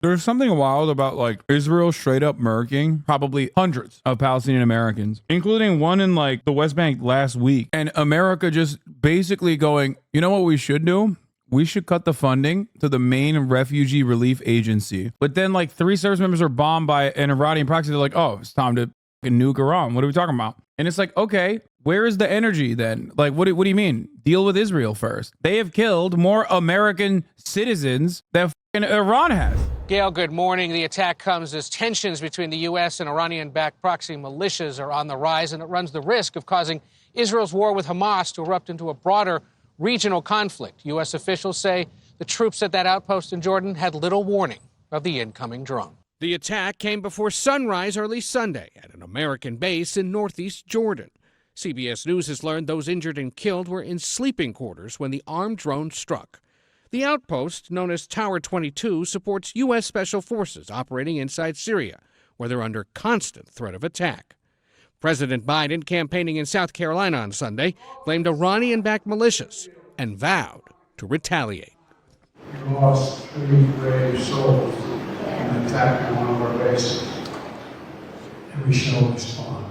There's something wild about like Israel straight up murking probably hundreds of Palestinian Americans, including one in like the West Bank last week. And America just basically going, you know what we should do? We should cut the funding to the main refugee relief agency. But then like 3 service members are bombed by an Iranian proxy. They're like, oh, it's time to nuke Iran. What are we talking about? And it's like, okay, where is the energy then? Like, what do you mean? Deal with Israel first. They have killed more American citizens than Iran has. Gail, good morning. The attack comes as tensions between the U.S. and Iranian-backed proxy militias are on the rise, and it runs the risk of causing Israel's war with Hamas to erupt into a broader regional conflict. U.S. officials say the troops at that outpost in Jordan had little warning of the incoming drone. The attack came before sunrise early Sunday at an American base in northeast Jordan. CBS News has learned those injured and killed were in sleeping quarters when the armed drone struck. The outpost, known as Tower 22, supports U.S. Special Forces operating inside Syria, where they're under constant threat of attack. President Biden, campaigning in South Carolina on Sunday, blamed Iranian-backed militias and vowed to retaliate. We lost 3 brave souls in an attack on one of our bases, and we shall respond.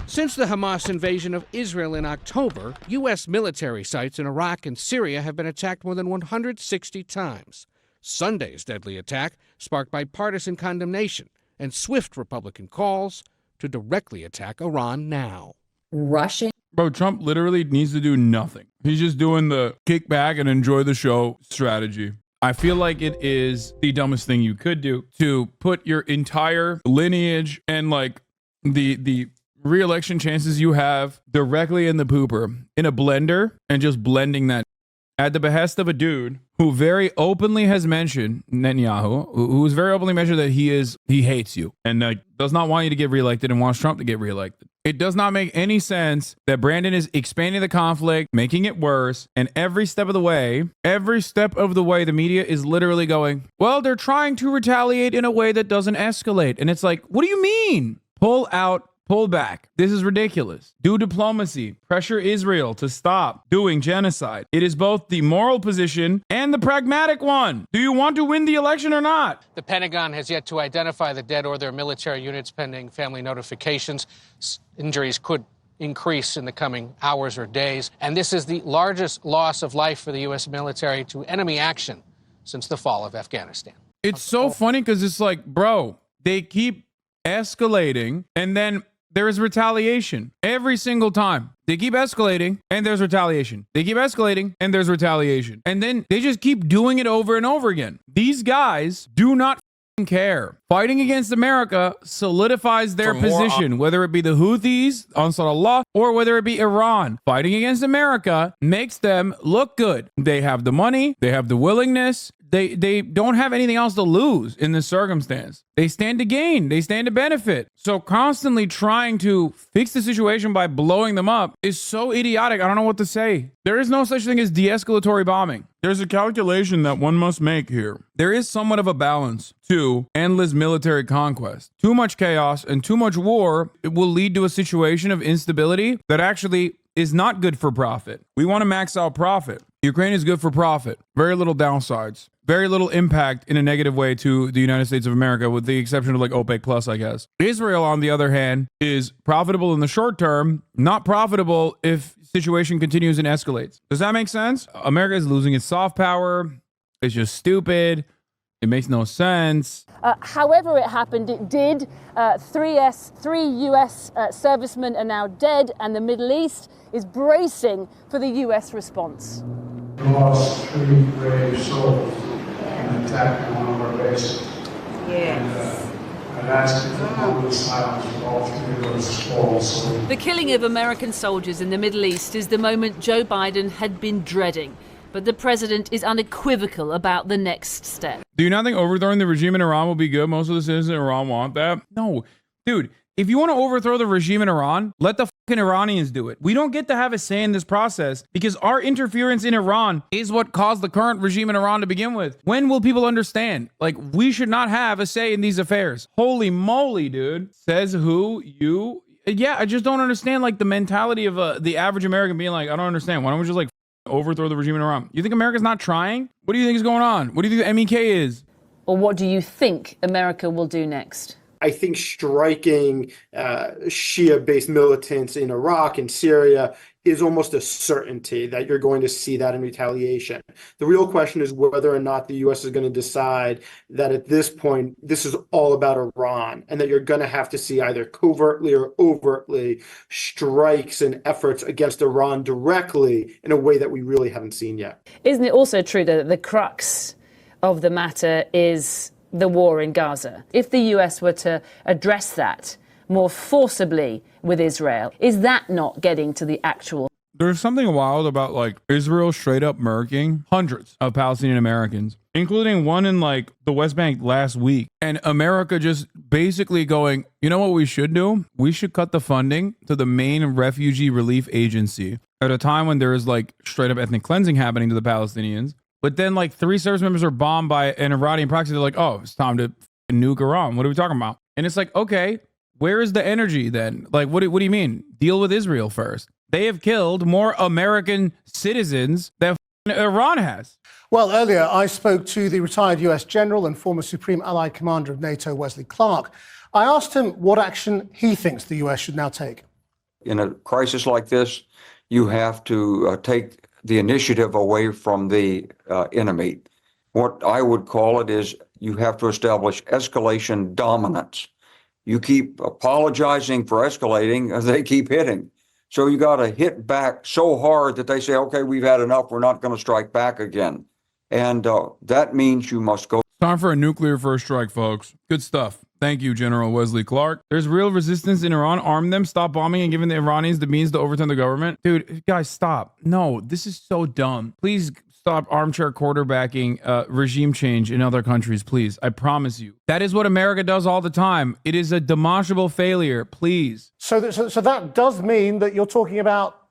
Since the Hamas invasion of Israel in October, U.S. military sites in Iraq and Syria have been attacked more than 160 times. Sunday's deadly attack sparked bipartisan condemnation and swift Republican calls to directly attack Iran now. Rushing. Bro, Trump literally needs to do nothing. He's just doing the kick back and enjoy the show strategy. I feel like it is the dumbest thing you could do to put your entire lineage and like the re-election chances you have directly in the pooper in a blender and just blending that at the behest of a dude who very openly has mentioned, Netanyahu, who's very openly mentioned that he hates you and does not want you to get reelected and wants Trump to get reelected. It does not make any sense that Brandon is expanding the conflict, making it worse, and every step of the way, the media is literally going, well, they're trying to retaliate in a way that doesn't escalate. And it's like, what do you mean? Pull out. Pull back. This is ridiculous. Do diplomacy. Pressure Israel to stop doing genocide. It is both the moral position and the pragmatic one. Do you want to win the election or not? The Pentagon has yet to identify the dead or their military units pending family notifications. Injuries could increase in the coming hours or days. And this is the largest loss of life for the U.S. military to enemy action since the fall of Afghanistan. It's so funny because it's like, bro, they keep escalating and then there is retaliation every single time. They keep escalating and there's retaliation. They keep escalating and there's retaliation. And then they just keep doing it over and over again. These guys do not care. Fighting against America solidifies their position, whether it be the Houthis, Ansar Allah, or whether it be Iran. Fighting against America makes them look good. They have the money. They have the willingness. They don't have anything else to lose in this circumstance. They stand to gain. They stand to benefit. So constantly trying to fix the situation by blowing them up is so idiotic. I don't know what to say. There is no such thing as de-escalatory bombing. There's a calculation that one must make here. There is somewhat of a balance to endless military conquest. Too much chaos and too much war, it will lead to a situation of instability that actually is not good for profit. We want to max out profit. Ukraine is good for profit. Very little downsides. Very little impact in a negative way to the United States of America, with the exception of like OPEC plus, I guess. Israel, on the other hand, is profitable in the short term, not profitable if situation continues and escalates. Does that make sense? America is losing its soft power. It's just stupid. It makes no sense. However it happened, it did. Three U.S. servicemen are now dead, and the Middle East is bracing for the U.S. response. We lost 3 brave souls in an attack on one of our bases. Yes. I'd ask you for a moment of silence for all 3 of those fallen souls. The killing of American soldiers in the Middle East is the moment Joe Biden had been dreading. But the president is unequivocal about the next step. Do you not think overthrowing the regime in Iran will be good? Most of the citizens in Iran want that. No. Dude, if you want to overthrow the regime in Iran, let the fucking Iranians do it. We don't get to have a say in this process because our interference in Iran is what caused the current regime in Iran to begin with. When will people understand? Like, we should not have a say in these affairs. Holy moly, dude. Says who? You? Yeah, I just don't understand, like, the mentality of the average American being like, I don't understand. Why don't we just, like, overthrow the regime in Iran? You think America's not trying? What do you think is going on? What do you think the MEK is? Or what do you think America will do next? I think striking Shia-based militants in Iraq and Syria is almost a certainty that you're going to see that in retaliation. The real question is whether or not the U.S. is going to decide that at this point, this is all about Iran, and that you're going to have to see either covertly or overtly strikes and efforts against Iran directly in a way that we really haven't seen yet. Isn't it also true that the crux of the matter is the war in Gaza? If the US were to address that more forcibly with Israel, is that not getting to the actual? There's something wild about like Israel straight up murking hundreds of Palestinian Americans, including one in like the West Bank last week. And America just basically going, you know what we should do? We should cut the funding to the main refugee relief agency at a time when there is like straight up ethnic cleansing happening to the Palestinians. But then like 3 service members are bombed by an Iranian proxy. They're like, oh, it's time to nuke Iran. What are we talking about? And it's like, okay, where is the energy then? Like, what do you mean? Deal with Israel first. They have killed more American citizens than Iran has. Well, earlier I spoke to the retired US general and former Supreme Allied Commander of NATO, Wesley Clark. I asked him what action he thinks the US should now take. In a crisis like this, you have to take the initiative away from the enemy. What I would call it is you have to establish escalation dominance. You keep apologizing for escalating, they keep hitting. So you got to hit back so hard that they say, okay, we've had enough, we're not going to strike back again. And that means you must go. Time for a nuclear first strike, folks. Good stuff. Thank you, General Wesley Clark. There's real resistance in Iran. Arm them, stop bombing, and giving the Iranians the means to overturn the government. Dude, guys, stop. No, this is so dumb. Please stop armchair quarterbacking regime change in other countries, please. I promise you. That is what America does all the time. It is a demonstrable failure, please. So that does mean that you're talking about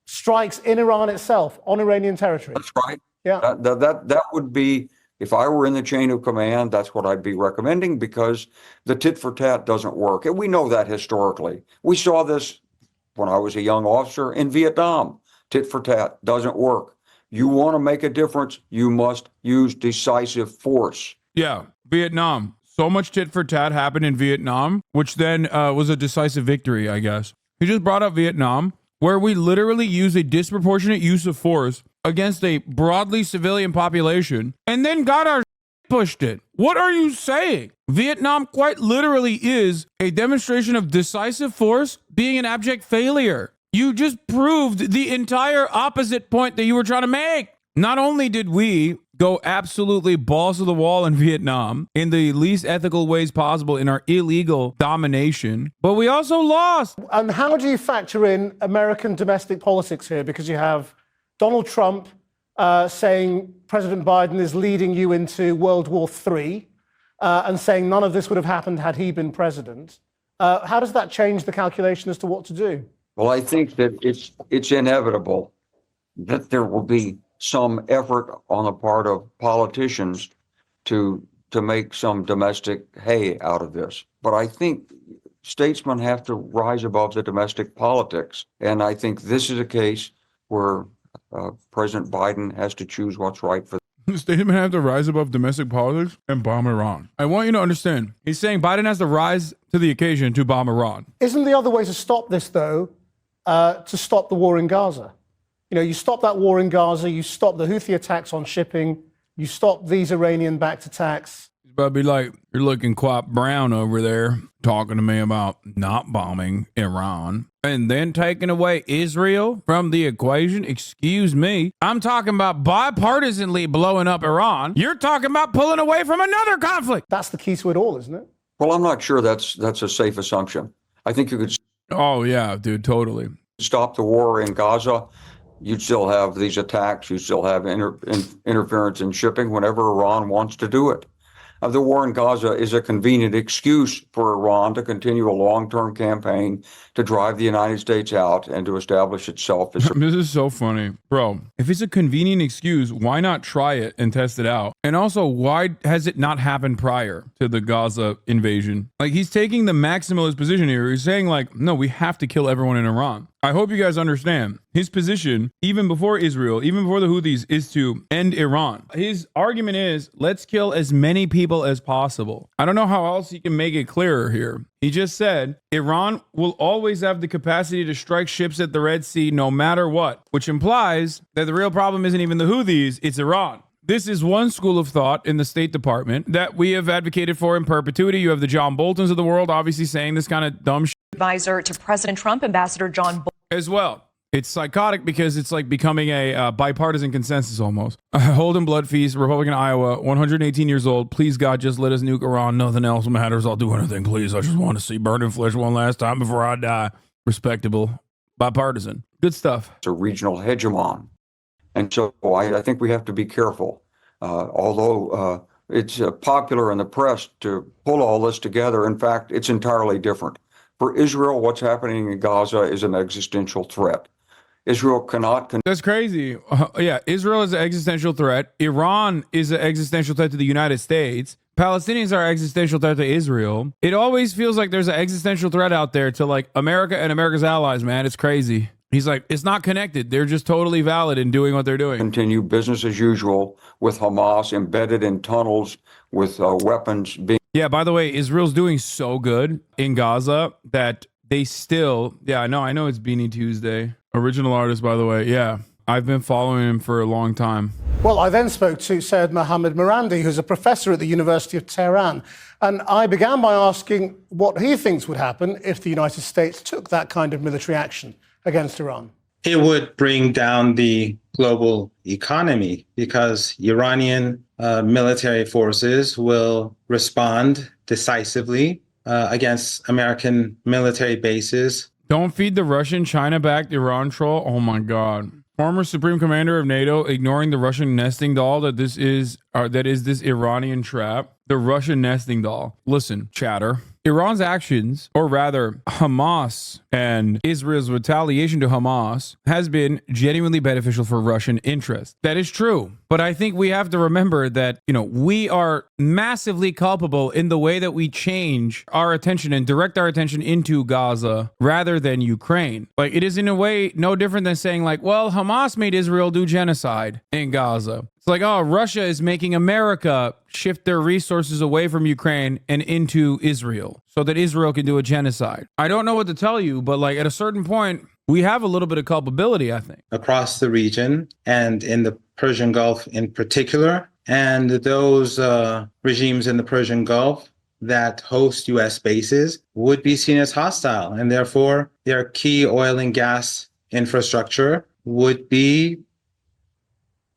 strikes in Iran itself, on Iranian territory. That's right. Yeah. That would be, if I were in the chain of command, that's what I'd be recommending, because the tit for tat doesn't work. And we know that historically. We saw this when I was a young officer in Vietnam. Tit for tat doesn't work. You want to make a difference, you must use decisive force. Yeah, Vietnam. So much tit for tat happened in Vietnam, which then was a decisive victory, I guess. He just brought up Vietnam, where we literally use a disproportionate use of force against a broadly civilian population and then got our pushed it. What are you saying? Vietnam quite literally is a demonstration of decisive force being an abject failure. You just proved the entire opposite point that you were trying to make. Not only did we go absolutely balls to the wall in Vietnam in the least ethical ways possible in our illegal domination, but we also lost. And how do you factor in American domestic politics here? Because you have Donald Trump saying President Biden is leading you into World War III and saying none of this would have happened had he been president. How does that change the calculation as to what to do? Well, I think that it's inevitable that there will be some effort on the part of politicians to make some domestic hay out of this. But I think statesmen have to rise above the domestic politics. And I think this is a case where President Biden has to choose what's right for The statesmen have to rise above domestic politics and bomb Iran. I want you to understand. He's saying Biden has to rise to the occasion to bomb Iran. Isn't the other way to stop this, though, to stop the war in Gaza? You know, you stop that war in Gaza, you stop the Houthi attacks on shipping, you stop these Iranian-backed attacks. He's about to be like, you're looking quite brown over there, talking to me about not bombing Iran and then taking away Israel from the equation. Excuse me. I'm talking about bipartisanly blowing up Iran. You're talking about pulling away from another conflict. That's the key to it all, isn't it? Well, I'm not sure that's a safe assumption. I think you could Oh, yeah, dude, totally. stop the war in Gaza. You'd still have these attacks. You still have interference in shipping whenever Iran wants to do it. The war in Gaza is a convenient excuse for Iran to continue a long-term campaign to drive the United States out and to establish itself as This is so funny. Bro, if it's a convenient excuse, why not try it and test it out? And also, why has it not happened prior to the Gaza invasion? Like, he's taking the maximalist position here. He's saying, like, no, we have to kill everyone in Iran. I hope you guys understand. his position, even before Israel, even before the Houthis, is to end Iran. His argument is, let's kill as many people as possible. I don't know how else he can make it clearer here. He just said, Iran will always have the capacity to strike ships at the Red Sea no matter what, which implies that the real problem isn't even the Houthis, it's Iran. This is one school of thought in the State Department that we have advocated for in perpetuity. You have the John Boltons of the world obviously saying this kind of dumb shit. Advisor to President Trump, Ambassador John Bolton. As well. It's psychotic because it's like becoming a bipartisan consensus almost. Holden Blood Feast, Republican Iowa, 118 years old. Please, God, just let us nuke Iran. Nothing else matters. I'll do anything, please. I just want to see burning flesh one last time before I die. Respectable. Bipartisan. Good stuff. It's a regional hegemon. And so I think we have to be careful. Although it's popular in the press to pull all this together, in fact, it's entirely different. For Israel, what's happening in Gaza is an existential threat. Israel cannot... That's crazy. Yeah, Israel is an existential threat. Iran is an existential threat to the United States. Palestinians are an existential threat to Israel. It always feels like there's an existential threat out there to like America and America's allies, man. It's crazy. He's like, it's not connected. They're just totally valid in doing what they're doing. Continue business as usual with Hamas embedded in tunnels with weapons being... Yeah, by the way, Israel's doing so good in Gaza that they still... Yeah, I know it's Beanie Tuesday. Original artist, by the way. Yeah, I've been following him for a long time. Well, I then spoke to Syed Mohammed Marandi, who's a professor at the University of Tehran. And I began by asking what he thinks would happen if the United States took that kind of military action against Iran. It would bring down the global economy because Iranian military forces will respond decisively against American military bases. Don't feed the Russian China-backed Iran troll. Oh my God. Former Supreme Commander of NATO ignoring the Russian nesting doll that is this Iranian trap. The Russian nesting doll. Listen, chatter. Iran's actions, or rather Hamas and Israel's retaliation to Hamas, has been genuinely beneficial for Russian interests. That is true. But I think we have to remember that, we are massively culpable in the way that we change our attention and direct our attention into Gaza rather than Ukraine. Like, it is in a way no different than saying like, well, Hamas made Israel do genocide in Gaza. It's like, oh, Russia is making America shift their resources away from Ukraine and into Israel so that Israel can do a genocide. I don't know what to tell you, but like at a certain point, we have a little bit of culpability, I think. Across the region and in the Persian Gulf in particular, and those regimes in the Persian Gulf that host U.S. bases would be seen as hostile, and therefore their key oil and gas infrastructure would be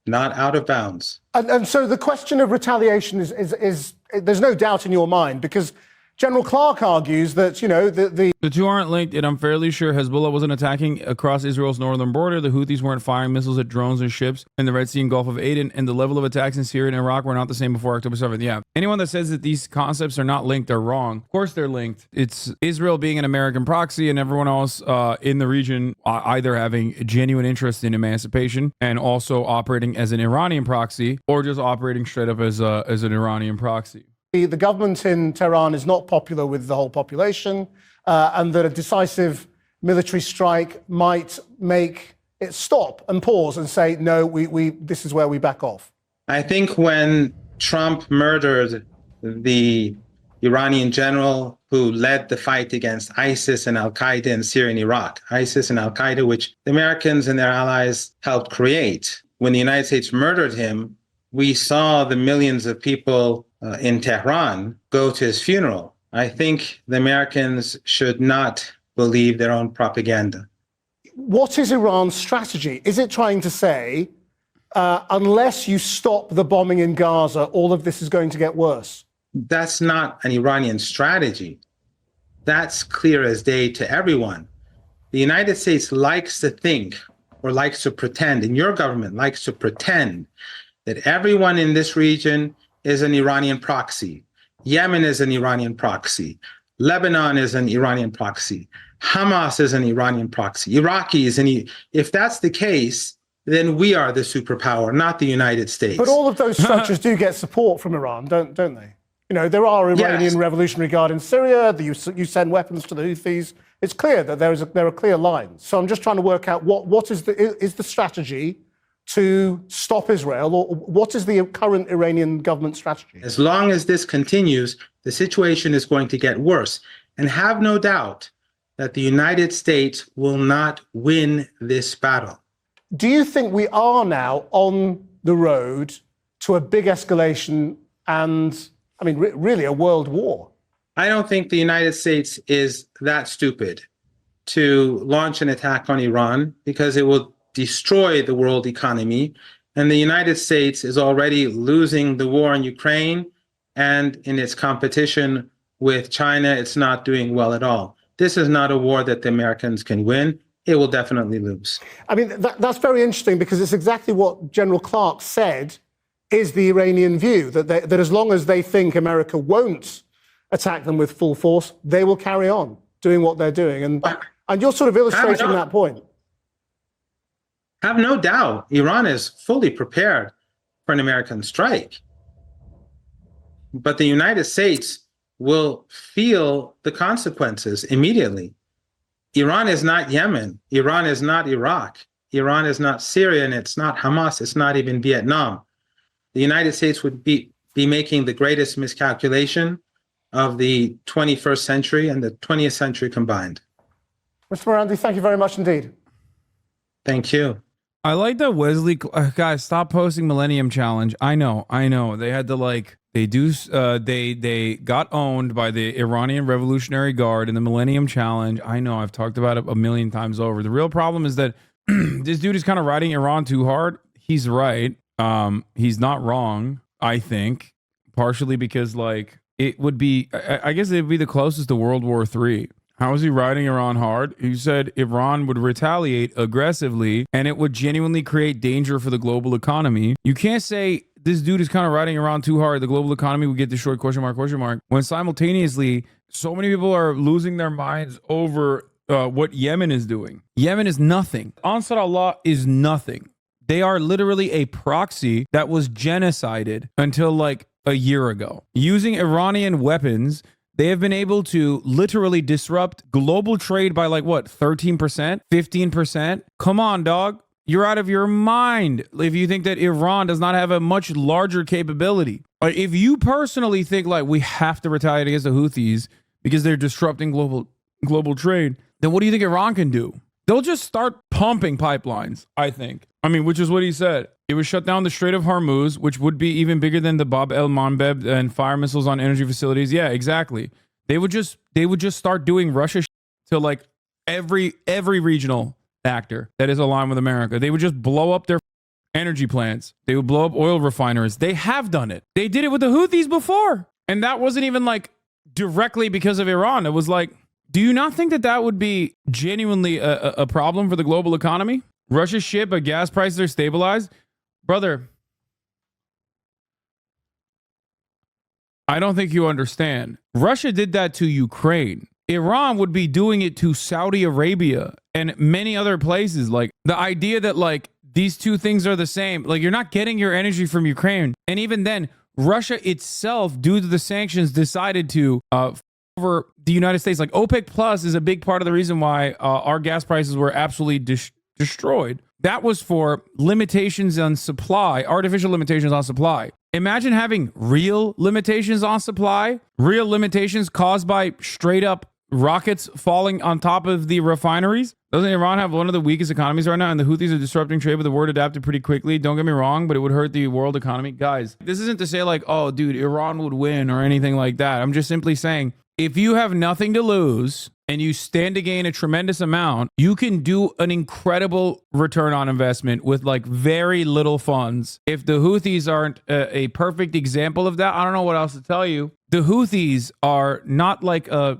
not out of bounds. And so the question of retaliation is there's no doubt in your mind, because General Clark argues that, the two aren't linked, and I'm fairly sure Hezbollah wasn't attacking across Israel's northern border. The Houthis weren't firing missiles at drones and ships in the Red Sea and Gulf of Aden, and the level of attacks in Syria and Iraq were not the same before October 7th. Yeah. Anyone that says that these concepts are not linked are wrong. Of course they're linked. It's Israel being an American proxy and everyone else in the region either having a genuine interest in emancipation and also operating as an Iranian proxy, or just operating straight up as an Iranian proxy. The government in Tehran is not popular with the whole population, and that a decisive military strike might make it stop and pause and say, no, this is where we back off. I think when Trump murdered the Iranian general who led the fight against ISIS and Al-Qaeda in Syria and Iraq, ISIS and Al-Qaeda, which the Americans and their allies helped create, when the United States murdered him, we saw the millions of people in Tehran go to his funeral. I think the Americans should not believe their own propaganda. What is Iran's strategy? Is it trying to say, unless you stop the bombing in Gaza, all of this is going to get worse? That's not an Iranian strategy. That's clear as day to everyone. The United States likes to think, or likes to pretend, and your government likes to pretend, that everyone in this region is an Iranian proxy. Yemen is an Iranian proxy. Lebanon is an Iranian proxy. Hamas is an Iranian proxy. Iraqi is if that's the case, then we are the superpower, not the United States. But all of those structures do get support from Iran, don't they? There are Iranian Revolutionary Guard in Syria. You send weapons to the Houthis. It's clear that there are clear lines. So I'm just trying to work out what is the strategy to stop Israel, or what is the current Iranian government strategy? As long as this continues, the situation is going to get worse. And have no doubt that the United States will not win this battle. Do you think we are now on the road to a big escalation and, I mean, really a world war? I don't think the United States is that stupid to launch an attack on Iran, because it will destroy the world economy. And the United States is already losing the war in Ukraine, and in its competition with China, it's not doing well at all. This is not a war that the Americans can win. It will definitely lose. I mean, that's very interesting, because it's exactly what General Clark said is the Iranian view, that as long as they think America won't attack them with full force, they will carry on doing what they're doing. And you're sort of illustrating that point. Have no doubt, Iran is fully prepared for an American strike. But the United States will feel the consequences immediately. Iran is not Yemen. Iran is not Iraq. Iran is not Syria, and it's not Hamas. It's not even Vietnam. The United States would be making the greatest miscalculation of the 21st century and the 20th century combined. Mr. Morandi, thank you very much indeed. Thank you. I like that Wesley, guys, stop posting Millennium Challenge. I know. They had to they got owned by the Iranian Revolutionary Guard in the Millennium Challenge. I know, I've talked about it a million times over. The real problem is that this dude is kind of riding Iran too hard. He's right. He's not wrong, I think, partially because it would be, I guess it would be the closest to World War III. How is he riding Iran hard? He said Iran would retaliate aggressively and it would genuinely create danger for the global economy. You can't say this dude is kind of riding Iran too hard. The global economy would get destroyed, question mark, when simultaneously so many people are losing their minds over what Yemen is doing. Yemen is nothing. Ansar Allah is nothing. They are literally a proxy that was genocided until a year ago. Using Iranian weapons, they have been able to literally disrupt global trade by 13%, 15%? Come on, dog. You're out of your mind if you think that Iran does not have a much larger capability. If you personally think we have to retaliate against the Houthis because they're disrupting global trade, then what do you think Iran can do? They'll just start pumping pipelines, I think. Which is what he said. It would shut down the Strait of Hormuz, which would be even bigger than the Bab el-Mandeb and fire missiles on energy facilities. Yeah, exactly. They would just start doing Russia to every regional actor that is aligned with America. They would just blow up their energy plants. They would blow up oil refineries. They have done it. They did it with the Houthis before. And that wasn't even directly because of Iran. It was do you not think that would be genuinely a problem for the global economy? Russia's ship, but gas prices are stabilized. Brother, I don't think you understand. Russia did that to Ukraine. Iran would be doing it to Saudi Arabia and many other places. The idea that these two things are the same, you're not getting your energy from Ukraine. And even then, Russia itself, due to the sanctions, decided to over the United States. OPEC Plus is a big part of the reason why our gas prices were absolutely destroyed. That was for limitations on supply, artificial limitations on supply. Imagine having real limitations on supply, real limitations caused by straight up rockets falling on top of the refineries. Doesn't Iran have one of the weakest economies right now? And the Houthis are disrupting trade, but the word adapted pretty quickly. Don't get me wrong, but it would hurt the world economy. Guys, this isn't to say oh, dude, Iran would win or anything like that. I'm just simply saying, if you have nothing to lose and you stand to gain a tremendous amount, you can do an incredible return on investment with very little funds. If the Houthis aren't a perfect example of that, I don't know what else to tell you. The Houthis are not the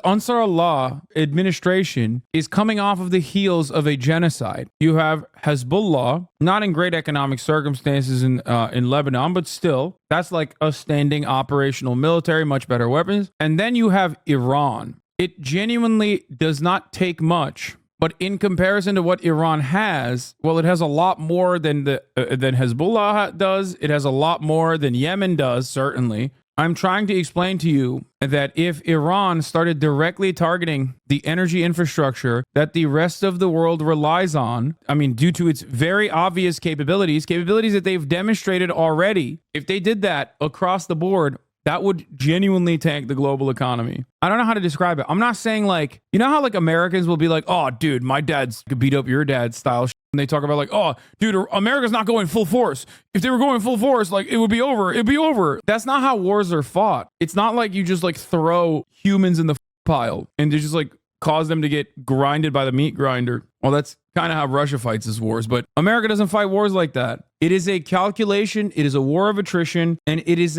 Ansar Allah administration is coming off of the heels of a genocide. You have Hezbollah, not in great economic circumstances in Lebanon, but still, that's a standing operational military, much better weapons. And then you have Iran. It genuinely does not take much, but in comparison to what Iran has, well, it has a lot more than Hezbollah does. It has a lot more than Yemen does, certainly. I'm trying to explain to you that if Iran started directly targeting the energy infrastructure that the rest of the world relies on, I mean, due to its very obvious capabilities that they've demonstrated already, if they did that across the board, that would genuinely tank the global economy. I don't know how to describe it. I'm not saying like, you know how like Americans will be like, oh, dude, my dad's could beat up your dad's style. And they talk about like, oh, dude, America's not going full force. If they were going full force, like it would be over. It'd be over. That's not how wars are fought. It's not like you just like throw humans in the pile and to just like cause them to get grinded by the meat grinder. Well, that's kind of how Russia fights its wars, but America doesn't fight wars like that. It is a calculation. It is a war of attrition, and it is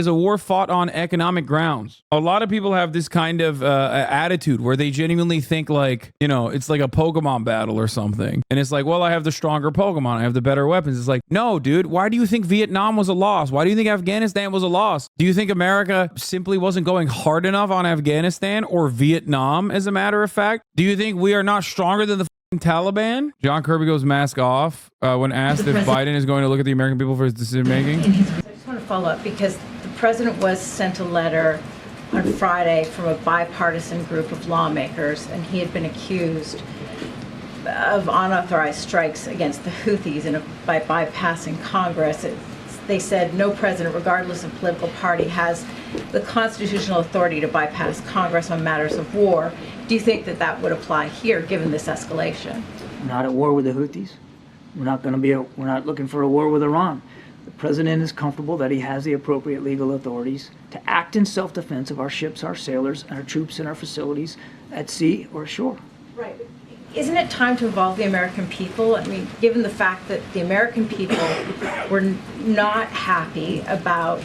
a war fought on economic grounds. A lot of people have this kind of attitude where they genuinely think like, you know, it's like a Pokemon battle or something. And it's like, well, I have the stronger Pokemon. I have the better weapons. It's like, no, dude, why do you think Vietnam was a loss? Why do you think Afghanistan was a loss? Do you think America simply wasn't going hard enough on Afghanistan or Vietnam, as a matter of fact? Do you think we are not stronger than the Taliban? John Kirby goes mask off when asked if Biden is going to look at the American people for his decision making. I just want to follow up because the president was sent a letter on Friday from a bipartisan group of lawmakers, and he had been accused of unauthorized strikes against the Houthis by bypassing Congress. They said no president, regardless of political party, has the constitutional authority to bypass Congress on matters of war. Do you think that that would apply here, given this escalation? We're not at war with the Houthis. We're not looking for a war with Iran. The president is comfortable that he has the appropriate legal authorities to act in self-defense of our ships, our sailors, and our troops and our facilities at sea or ashore. Right. Isn't it time to involve the American people? I mean, given the fact that the American people were not happy about,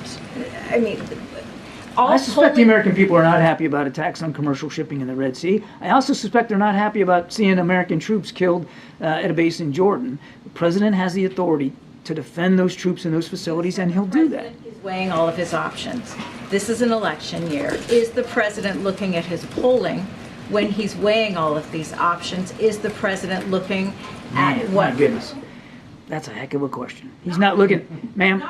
I suspect the American people are not happy about attacks on commercial shipping in the Red Sea. I also suspect they're not happy about seeing American troops killed at a base in Jordan. The president has the authority to defend those troops and those facilities, and he'll do that. He's weighing all of his options. This is an election year. Is the president looking at his polling when he's weighing all of these options? Is the president looking at what? My goodness. That's a heck of a question. He's not looking, ma'am,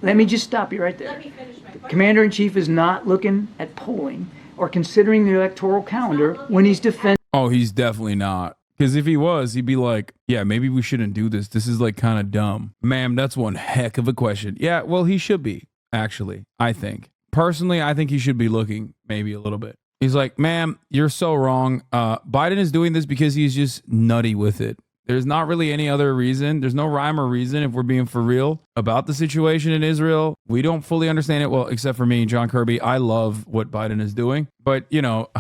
let me just stop you right there. Let me finish my question. Commander-in-Chief is not looking at polling or considering the electoral calendar when he's defending. Oh, he's definitely not. Because if he was, he'd be like, yeah, maybe we shouldn't do this. This is like kind of dumb. Ma'am, that's one heck of a question. Yeah, well, he should be, actually, I think. Personally, I think he should be looking maybe a little bit. He's like, ma'am, you're so wrong. Biden is doing this because he's just nutty with it. There's not really any other reason. There's no rhyme or reason, if we're being for real, about the situation in Israel. We don't fully understand it. Well, except for me, John Kirby. I love what Biden is doing. But, you know,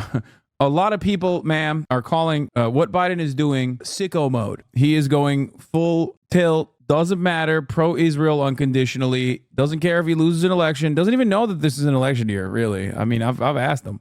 a lot of people, ma'am, are calling what Biden is doing sicko mode. He is going full tilt. Doesn't matter. Pro-Israel unconditionally. Doesn't care if he loses an election. Doesn't even know that this is an election year, really. I mean, I've asked him.